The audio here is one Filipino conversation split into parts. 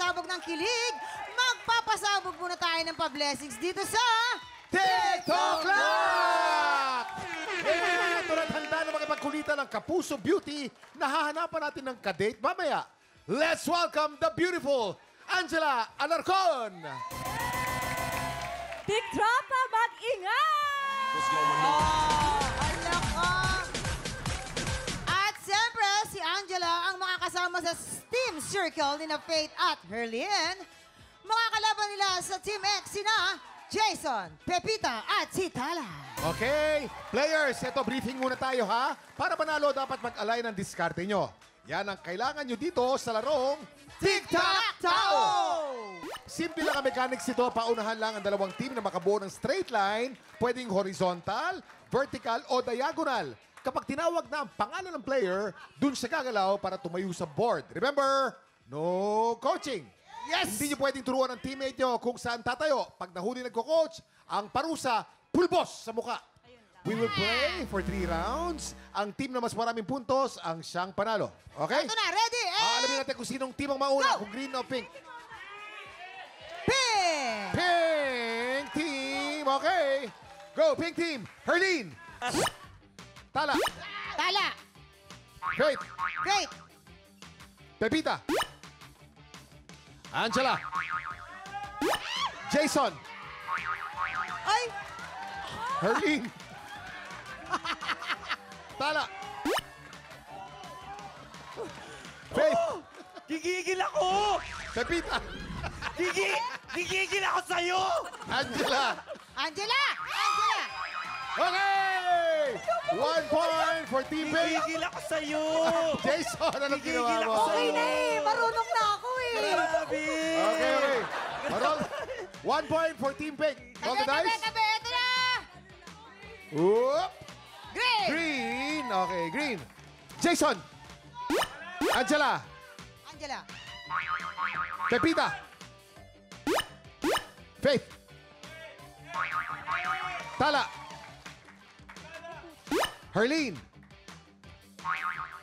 magpapasabog ng kilig, magpapasabog muna tayo ng pa-blessings dito sa... TikTok Clock! Ito na handa na makipagkulitan ng Kapuso Beauty na hahanapan natin ng kadate mamaya. Let's welcome the beautiful Angela Alarcon! Tiktropa, mag-ingat! Anak ka! At siyempre, si Angela ang makakasama sa Team Circle ni na Faith at Herlyn. Makakalaban nila sa Team X sina Jason, Pepita at si Tala. Okay, players, ito briefing muna tayo ha. Para manalo, dapat mag-align ang diskarte nyo. Yan ang kailangan nyo dito sa larong Tic-Tac-Toe! Simple lang ang mechanics ito. Paunahan lang ang dalawang team na makabuo ng straight line. Pwedeng horizontal, vertical o diagonal. Kapag tinawag na ang pangalan ng player, dun siya gagalaw para tumayo sa board. Remember, no coaching. Yes! Hindi nyo pwedeng turuan ng teammate nyo kung saan tatayo. Pag nahuli nagko-coach, ang parusa, pulbos sa muka. We will play for 3 rounds. Ang team na mas maraming puntos, ang siyang panalo. Okay? Ito na, ready? Alamin natin kung sinong team ang mauna, Go! kung green o pink. Pink! Pink team, okay. Go, pink team. Herlyn. Tala. Tala! Faith. Faith! Pepita. Angela. Jason. Ay! Herlyn. Tala. Faith. Gigigil ako! Pepita. Gigigil ako sa'yo! Angela. Angela! Angela! Okay! 1 point for Team Pink. Gigigil ako sa'yo! Jason, anong ginawa Gigigil mo? ako Okay na eh, marunong na ako eh. Grabe! Okay, okay. Marol, 1 point for Team Pink. Roll the Tabi, dice. tabi, ito na! Whoop. Green! Green. Okay, green. Jason. Angela. Angela. Pepita. Faith. Tala. Herlyn.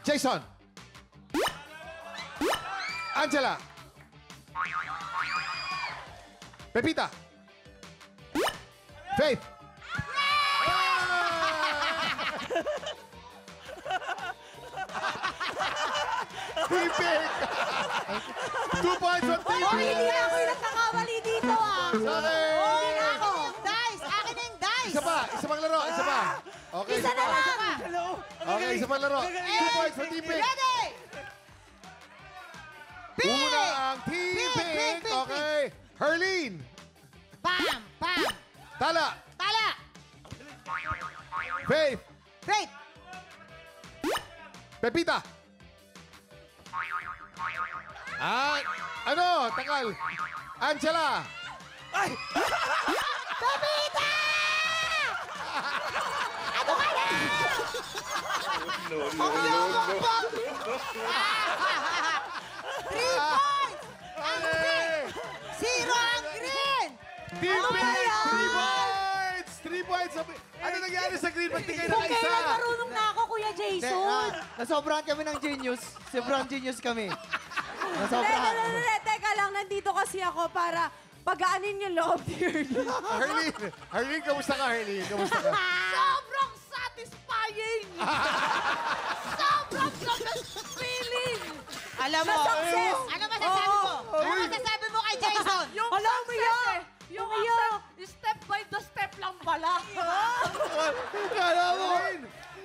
Jason. Angela. Pepita. Faith. Team Pink! 2 points from Team Oh, Pink! hindi na ako yung nagkakamali dito ah. Okay! Akin na ako! Dice! Akin na yung dice! Isa pa! Isa pang laro! Isa pa! Okay, Isa na pa. lang. Hello? Okay, isa pang laro. 2 points for Team Pink. Ready! Pink! Una ang Team Pink, Pink. pink, pink, Okay. Herlyn. Pam! Pam! Tala. Tala! Faith. Faith! Pepita. Ah, ano? Takal. Angela. Ay! Pepita! Ano ka na? Three points! Ang green! Zero ang green! Team Ano ba Pink. yan? 3 points. 3 points. Ano nangyari sa green? Ba't di kayo Kung nakaisa? kailan marunong na ako, Kuya Jason. Nasobrahan kami ng genius. Sobrang genius kami. Teka, Nasobrahan. teka lang, nandito kasi ako para pagaanin yung loob ni Ernie. Herlyn. Herlyn, kamusta ka, Herlyn? Kamusta ka? Sobrang satisfying! Sobrang feeling! Alam mo, Success! ano masasabi mo? Ano masasabi mo kay Jason? Alam mo yan! Yung step by the step lang pala. Kala mo,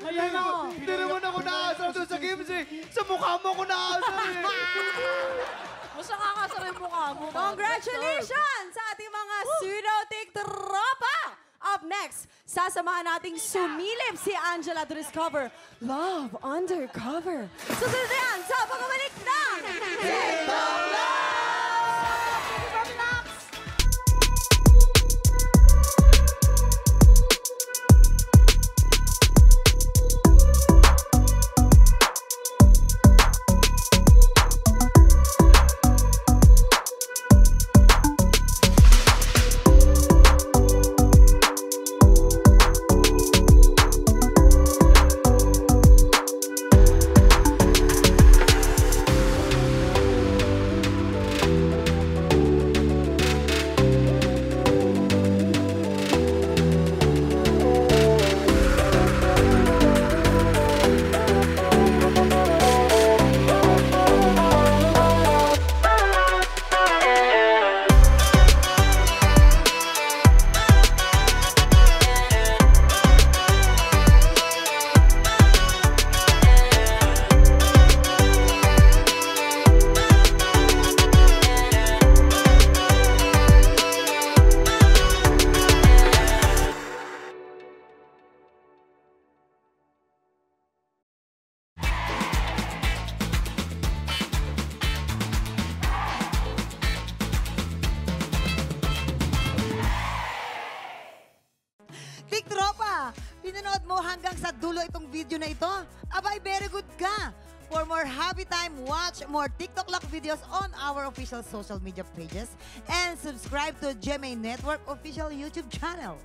Ayan na. hindi naman ako naasar doon sa games eh. Sa mukha mo ako naasar eh. Mas nakakasar yung mukha mo. Congratulations sa ating mga pseudo-tiktropa! Up next, sasamahan nating sumilip si Angela to discover Love Undercover. Susunod na yan sa pagkabalik ng TikTok Love! From Lux! Tiktropa, pinanood mo hanggang sa dulo itong video na ito? Abay, very good ka! For more happy time, watch more TikTok Lock videos on our official social media pages and subscribe to GMA Network official YouTube channel.